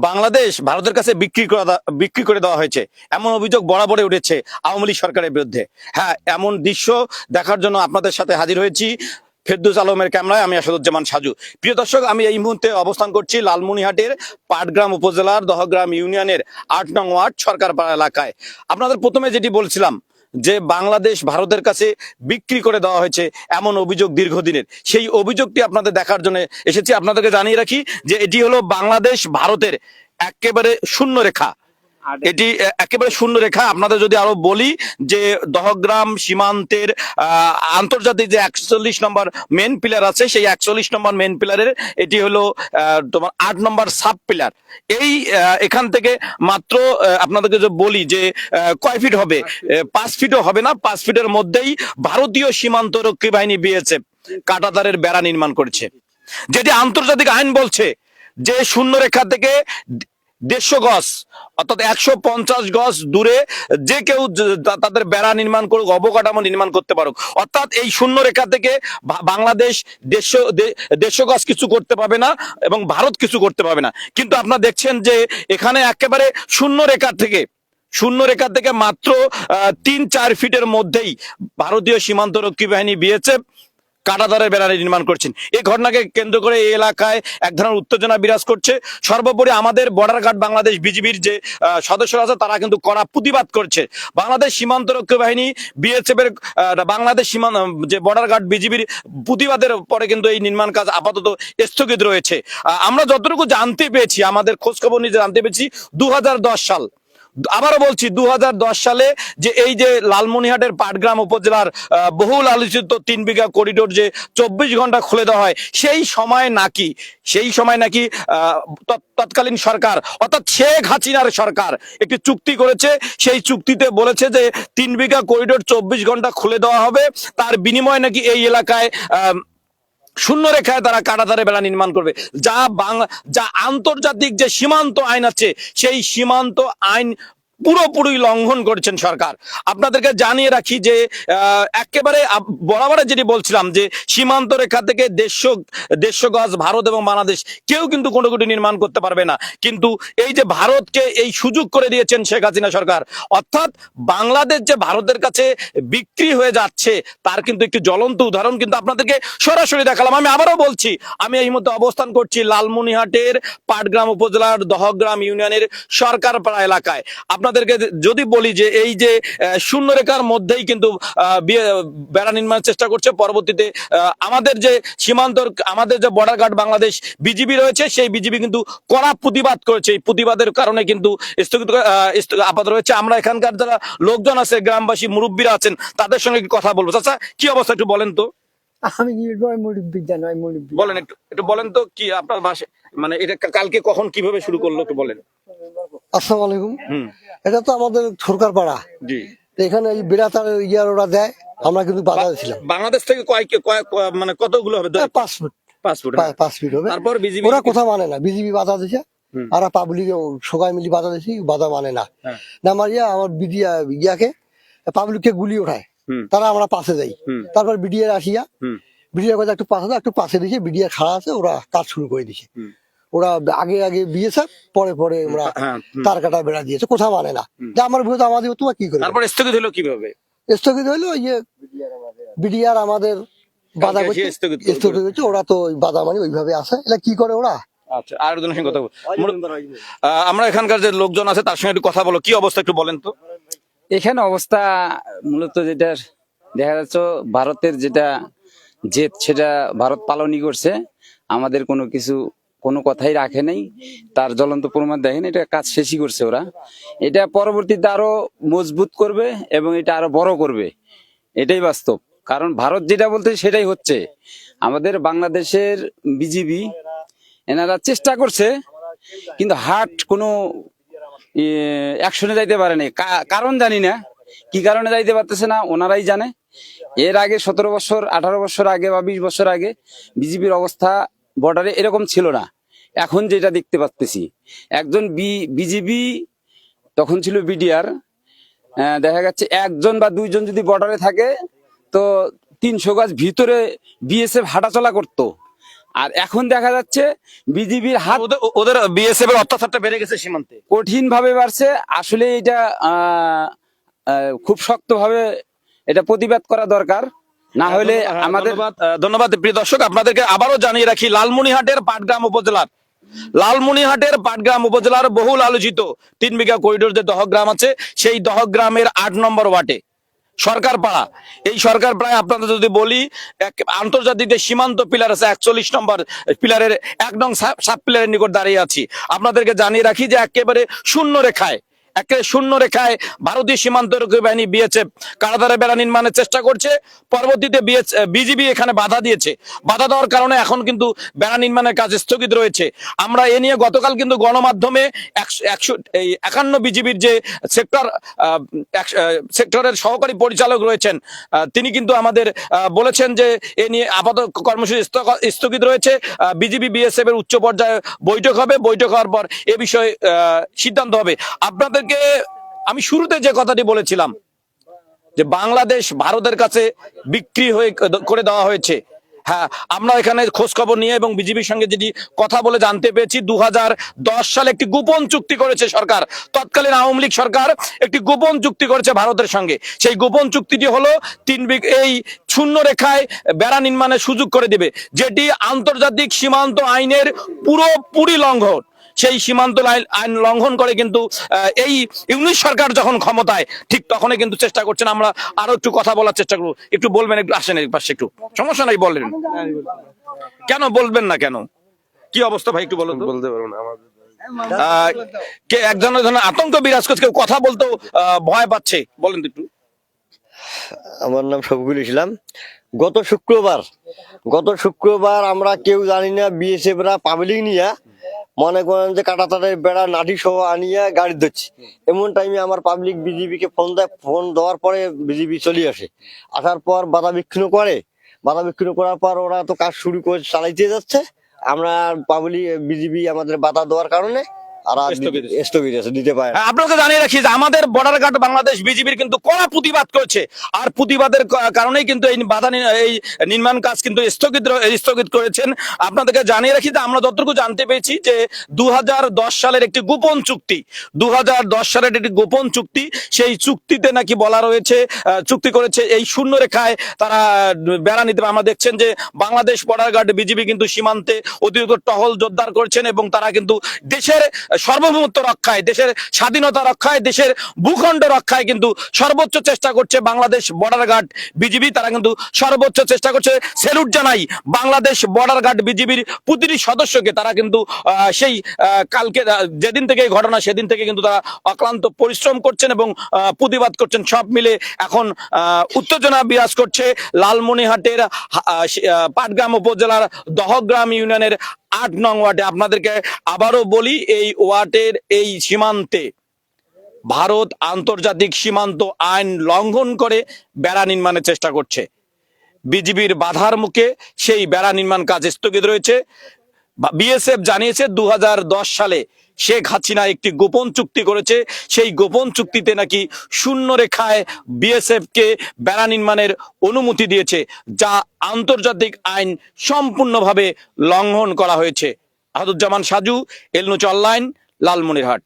বাংলাদেশ ভারতের কাছে বিক্রি করে দেওয়া হয়েছে এমন অভিযোগ বরাবরই উঠেছে আওয়ামী লীগ সরকারের বিরুদ্ধে। হ্যাঁ, এমন দৃশ্য দেখার জন্য আপনাদের সাথে হাজির হয়েছি ফেরদৌস আলমের ক্যামেরায়। আমি আসাদুজ্জামান সাজু। প্রিয় দর্শক, আমি এই মুহূর্তে অবস্থান করছি লালমনিরহাটের পাটগ্রাম উপজেলার দহগ্রাম ইউনিয়নের ৮ নং ওয়ার্ড সরকারপাড়া এলাকায়। আপনাদের প্রথমে যেটি বলছিলাম যে বাংলাদেশ ভারতের কাছে বিক্রি করে দেওয়া হয়েছে এমন অভিযোগ দীর্ঘদিনের, সেই অভিযোগটি আপনাদের দেখার জন্য এসেছি। আপনাদেরকে জানিয়ে রাখি যে এটি হলো বাংলাদেশ ভারতের একেবারে শূন্য রেখা। এটি একেবারে শূন্য রেখা। আপনাদের যদি আরো বলি যে দহগ্রাম সীমান্তের আন্তর্জাতিক যে ৪১ নম্বর মেন পিলার আছে, সেই ৪১ নম্বর মেন পিলারের এটি হলো তোমার ৮ নম্বর সাব পিলার। এই এখান থেকে মাত্র আপনাদেরকে যে বলি যে কয় ফিট হবে, ৫ ফিটও হবে না, ৫ ফিটের মধ্যেই ভারতীয় সীমান্ত রক্ষী বাহিনী বিএসএফ কাঁটাতারের বেড়া নির্মাণ করেছে, যেটি আন্তর্জাতিক আইন বলছে যে শূন্য রেখা থেকে ১৫০ গজ অর্থাৎ ১৫০ গজ দূরে যে কেউ তাদের বেড়া নির্মাণ করুক, অবকাঠামো নির্মাণ করতে পারুক। অর্থাৎ এই শূন্য রেখা থেকে বাংলাদেশ ১৫০ গজ কিছু করতে পারবে না এবং ভারত কিছু করতে পারবে না। কিন্তু আপনারা দেখছেন যে এখানে একেবারে শূন্য রেখা থেকে মাত্র ৩-৪ ফিটের মধ্যেই ভারতীয় সীমান্ত রক্ষী বাহিনী বিএসএফ কাঁটাতারের বেড়া নির্মাণ করছেন। এই ঘটনাকে কেন্দ্র করে এই এলাকায় এক ধরনের উত্তেজনা বিরাজ করছে। সর্বোপরি আমাদের বর্ডার গার্ড বাংলাদেশ বিজিবির যে সদস্যরা আছে তারা কিন্তু কড়া প্রতিবাদ করছে। বাংলাদেশ সীমান্ত রক্ষী বাহিনী বিএসএফ এর বাংলাদেশ সীমান্ত যে বর্ডার গার্ড বিজিবির প্রতিবাদের পরে কিন্তু এই নির্মাণ কাজ আপাতত স্থগিত রয়েছে। আমরা যতটুকু জানতে পেরেছি, আমাদের খোঁজ খবর নিয়ে জানতে পেরেছি ২০১০ সাল, আবারও বলছি ২০১০ সালে যে এই যে লালমনিরহাটের পাটগ্রাম উপজেলার বহুল আলোচিত ৩ বিঘা করিডোর যে ২৪ ঘন্টা খুলে দেওয়া হয়, সেই সময় নাকি তৎকালীন সরকার অর্থাৎ শেখ হাসিনার সরকার একটি চুক্তি করেছে। সেই চুক্তিতে বলেছে যে ৩ বিঘা করিডোর ২৪ ঘন্টা খুলে দেওয়া হবে, তার বিনিময়ে নাকি এই এলাকায় শূন্য রেখায় তারা কাঁটাতারের বেড়া নির্মাণ করবে। যা আন্তর্জাতিক যে সীমান্ত আইন আছে, সেই সীমান্ত আইন পুরোপুরি লঙ্ঘন করছেন সরকার। আপনাদেরকে জানিয়ে রাখি যে একেবারে বরাবর যেটি বলছিলাম যে সীমান্ত রেখা থেকে ১৫০ গজ ভারত এবং বাংলাদেশ কেউ কিন্তু কোনো কিছু নির্মাণ করতে পারবে না। কিন্তু এই যে ভারতকে এই সুযোগ করে দিয়েছেন শেখ হাসিনা সরকার, অর্থাৎ বাংলাদেশ যে ভারতের কাছে বিক্রি হয়ে যাচ্ছে তার কিন্তু একটি জ্বলন্ত উদাহরণ কিন্তু আপনাদেরকে সরাসরি দেখালাম। আমি আবারও বলছি, আমি এই মুহূর্তে অবস্থান করছি লালমনিরহাটের পাটগ্রাম উপজেলার দহগ্রাম ইউনিয়নের সরকারপাড়া এলাকায়। আপনাদেরকে যদি বলি যে এই যে শূন্য রেখার মধ্যেই কিন্তু বেড়া নির্মাণের চেষ্টা করছে। পরবর্তীতে আমাদের যে সীমান্ত, আমাদের যে বর্ডার গার্ড বাংলাদেশ বিজিবি রয়েছে, সেই বিজিবি কিন্তু কড়া প্রতিবাদ করেছে। এই প্রতিবাদের কারণে কিন্তু স্থগিত আপাতত রয়েছে। আমরা এখানকার যারা লোকজন আছে, গ্রামবাসী মুরব্বীরা আছেন, তাদের সঙ্গে কথা বলবো। আচ্ছা, কি অবস্থা একটু বলেন তো। আমি বলেন একটু বলেন তো কি আপনার ভাষা, মানে এটা কালকে কখন কিভাবে শুরু করলো একটু বলেন। আসসালামু আলাইকুম। এটা তো আমাদের সরকার পাড়া, জি। এখানে এই বিরাতার ইয়ার ওরা দেয়, আমরা কিন্তু বাধা দিয়েছিলাম। বাংলাদেশ থেকে মানে কতগুলো হবে? ৫ ফুট ৫ ফুট ৫ ফিট হবে। তারপর বিজিবি ওরা কথা মানে না, বিজিবি বাধা দিছে, আর পাবলিক সবাই মিলি বাধা দিয়েছি, বাধা মানে না। আমার ইয়াকে পাবলিককে গুলি ওঠায়, তারা আমরা পাশে যাই। তারপর বিডিআর আসিয়া বিডিআর কথা একটু পাশে দিয়েছে, বিডিআর খাড়া আছে, ওরা কাজ শুরু করে দিয়েছে। ওরা আগে বিয়েছে, পরে ওরা তার কাটা বেড়া দিয়েছে, কোথা মানে না। যে আমার বিরুদ্ধে আমাদের তোমার কি করে। তারপর স্থগিত হলো কিভাবে? স্থগিত হইলো ইয়ে বিডিআর আমাদের বাধা করছে, স্থগিত হয়েছে। ওরা তো বাধা মানে ওইভাবে আসে, এটা কি করে ওরা। আচ্ছা, আর একজনের সঙ্গে কথা বল। আমরা এখানকার যে লোকজন আছে তার সঙ্গে একটু কথা বলো, কি অবস্থা একটু বলেন তো। এখানে অবস্থা মূলত যেটা দেখা যাচ্ছে, ভারতের যেটা জেদ সেটা ভারত পালনই করছে। আমাদের কোনো কথাই রাখে নাই, তার জ্বলন্ত প্রমাণ দেখেন। এটা কাজ শেষই করছে ওরা। এটা পরবর্তীতে আরো মজবুত করবে এবং এটা আরো বড় করবে, এটাই বাস্তব। কারণ ভারত যেটা বলতে সেটাই হচ্ছে। আমাদের বাংলাদেশের বিজিবি এনারা চেষ্টা করছে, কিন্তু হার্ট কোনো অ্যাকশনে যাইতে পারে না। কারণ জানি না, কি কারণে যাইতে পারতেছে না ওনারাই জানে। এর আগে ১৭ বছর ১৮ বছর আগে বা ২০ বছর আগে বিজিবির অবস্থা বর্ডারে এরকম ছিল না। এখন যেটা দেখতে পাচ্ছি, একজন বিজিবি তখন ছিল বিডিআর, দেখা যাচ্ছে একজন বা দুইজন যদি বর্ডারে থাকে তো ৩০০ গজ ভিতরে বিএসএফ হাঁটাচলা করতো। আর এখন দেখা যাচ্ছে বিজিবির হাত ওদের বিএসএফ এর অত্যাচারটা বেড়ে গেছে সীমান্তে। কঠিন ভাবে বাড়ছে। আসলে এটা খুব শক্তভাবে এটা প্রতিবাদ করা দরকার, না হলে আমাদের ধন্যবাদ প্রিয় দর্শক, আপনাদেরকে আবারও জানিয়ে রাখি লালমনিরহাটের পাটগ্রাম উপজেলার বহুল আলোচিত 3 বিঘা করিডোর যে দহগ্রাম আছে, সেই দহগ্রামের 8 নম্বর ওয়ার্ডে সরকার পাড়া। এই সরকার পাড়ায় আপনাদের যদি বলি, আন্তর্জাতিক যে সীমান্ত পিলার আছে 41 নম্বর পিলারের 1 নং সাব পিলারের নিকট দাঁড়িয়ে আছি। আপনাদেরকে জানিয়ে রাখি যে একেবারে শূন্য রেখায় ভারতীয় সীমান্তরক্ষী বাহিনী বিএসএফ কারাদারে বেড়া নির্মাণের চেষ্টা করছে। পরবর্তীতে বিজিবি এখানে বাধা দিয়েছে। বাধা দেওয়ার কারণে এখন কিন্তু বেড়া নির্মাণের কাজ স্থগিত রয়েছে। আমরা এ নিয়ে গতকাল কিন্তু গণমাধ্যমে 51 বিজিবির যে সেক্টরের সহকারী পরিচালক রয়েছেন, তিনি কিন্তু আমাদের বলেছেন যে এ নিয়ে আপাতত কর্মসূচি স্থগিত রয়েছে। বিজিবি বিএসএফ এর উচ্চ পর্যায়ে বৈঠক হবে, বৈঠক হওয়ার পর এ বিষয়ে সিদ্ধান্ত হবে। আপনাদেরকে আমি শুরুতে যে কথাটি বলেছিলাম যে বাংলাদেশ ভারতের কাছে বিক্রি করে দেওয়া হয়েছে। হ্যাঁ, আমরা এখানে খোঁজ খবর নিয়ে এবং বিজিবির সঙ্গে যেটি কথা বলে জানতে পেরেছি, 2010 সালে একটি গোপন চুক্তি করেছে সরকার, তৎকালীন আওয়ামী লীগ সরকার একটি গোপন চুক্তি করেছে ভারতের সঙ্গে। সেই গোপন চুক্তিটি হলো এই শূন্য রেখায় বেড়া নির্মাণের সুযোগ করে দিবে, যেটি আন্তর্জাতিক সীমান্ত আইনের পুরোপুরি লঙ্ঘন। সেই সীমান্ত আইন লঙ্ঘন করে কিন্তু এই ইউনিট সরকার যখন ক্ষমতায়, ঠিক তখনই কিন্তু চেষ্টা করছেন। আমরা আরো একটু কথা বলার চেষ্টা করবো, একটু বলবেন, একটু আসেন এই পাশে, একটু সমস্যা নাই বলেন। কেন বলবেন না, কেন কি অবস্থা ভাই একটু বলুন। বলতে পারবো না, কে একজনের ধরনের আতঙ্ক বিরাজ করছে, কেউ কথা বলতেও ভয় পাচ্ছে, বলেন তো একটু। আমার নাম শফিকুল ইসলাম। গত শুক্রবার আমরা কেউ জানি না বিএসএফ রা পাবলিক নিয়ে মনে করেন যে কাটাতারের বেড়া নাঠি সহ আনিয়া গাড়ি ধরছে। এমন টাইমে আমার পাবলিক বিজিবি কে ফোন দেওয়ার পরে বিজিবি চলে আসে। আসার পর বাধা বিক্ষিন্ন করার পর ওরা তো কাজ শুরু করে চালাইতে যাচ্ছে। আমরা পাবলিক বিজিবি আমাদের বাধা দেওয়ার কারণে স্থগিত আছে, দিতে পারে। আপনাকে জানিয়ে রাখি যে আমাদের বর্ডার গার্ড বাংলাদেশ বিজিবির কিন্তু কড়া প্রতিবাদ করছে, আর প্রতিবাদের কারণেই কিন্তু এই এই নির্মাণ কাজ কিন্তু স্থগিত করেছেন। আপনাদেরকে জানিয়ে রাখি যে আমরা যতটুকু জানতে পেরেছি যে 2010 সালের একটি গোপন চুক্তি, সেই চুক্তিতে নাকি বলা রয়েছে, চুক্তি করেছে এই শূন্য রেখায় তারা বেড়া নিতে। আমরা দেখছেন যে বাংলাদেশ বর্ডার গার্ড বিজিবি কিন্তু সীমান্তে অতিরিক্ত টহল জোরদার করছেন এবং তারা কিন্তু দেশের সার্বভৌমত্ব রক্ষায়, দেশের স্বাধীনতা রক্ষায়, দেশের ভূখণ্ড রক্ষায় কিন্তু সর্বোচ্চ চেষ্টা করছে বাংলাদেশ বর্ডার গার্ড বিজিবি। তারা কিন্তু সর্বোচ্চ চেষ্টা করছে। স্যালুট জানাই বাংলাদেশ বর্ডার গার্ড বিজিবির প্রতিটি সদস্যকে। তারা কিন্তু সেই কালকে যেদিন থেকে ঘটনা, সেদিন থেকে কিন্তু তারা অক্লান্ত পরিশ্রম করছেন এবং প্রতিবাদ করছেন। সব মিলে এখন উত্তেজনা বিরাজ করছে লালমনিরহাটের পাটগ্রাম উপজেলার দহগ্রাম ইউনিয়নের 8 নং ওয়ার্ডে। আপনাদেরকে আবারও বলি, এই ওয়ার্ডের এই সীমান্তে ভারত আন্তর্জাতিক সীমান্ত আইন লঙ্ঘন করে বেড়া নির্মাণের চেষ্টা করছে। বিজিবির বাধার মুখে সেই বেড়া নির্মাণ কাজ স্থগিত রয়েছে। বিএসএফ জানিয়েছে 2010 সালে শেখ হাসিনা একটি গোপন চুক্তি করেছে। সেই গোপন চুক্তিতে নাকি শূন্য রেখায় বিএসএফ কে বেড়া নির্মাণের অনুমতি দিয়েছে, যা আন্তর্জাতিক আইন সম্পূর্ণভাবে লঙ্ঘন করা হয়েছে। আসাদুজ্জামান সাজু, এল নিউজ অনলাইন, লালমনিরহাট।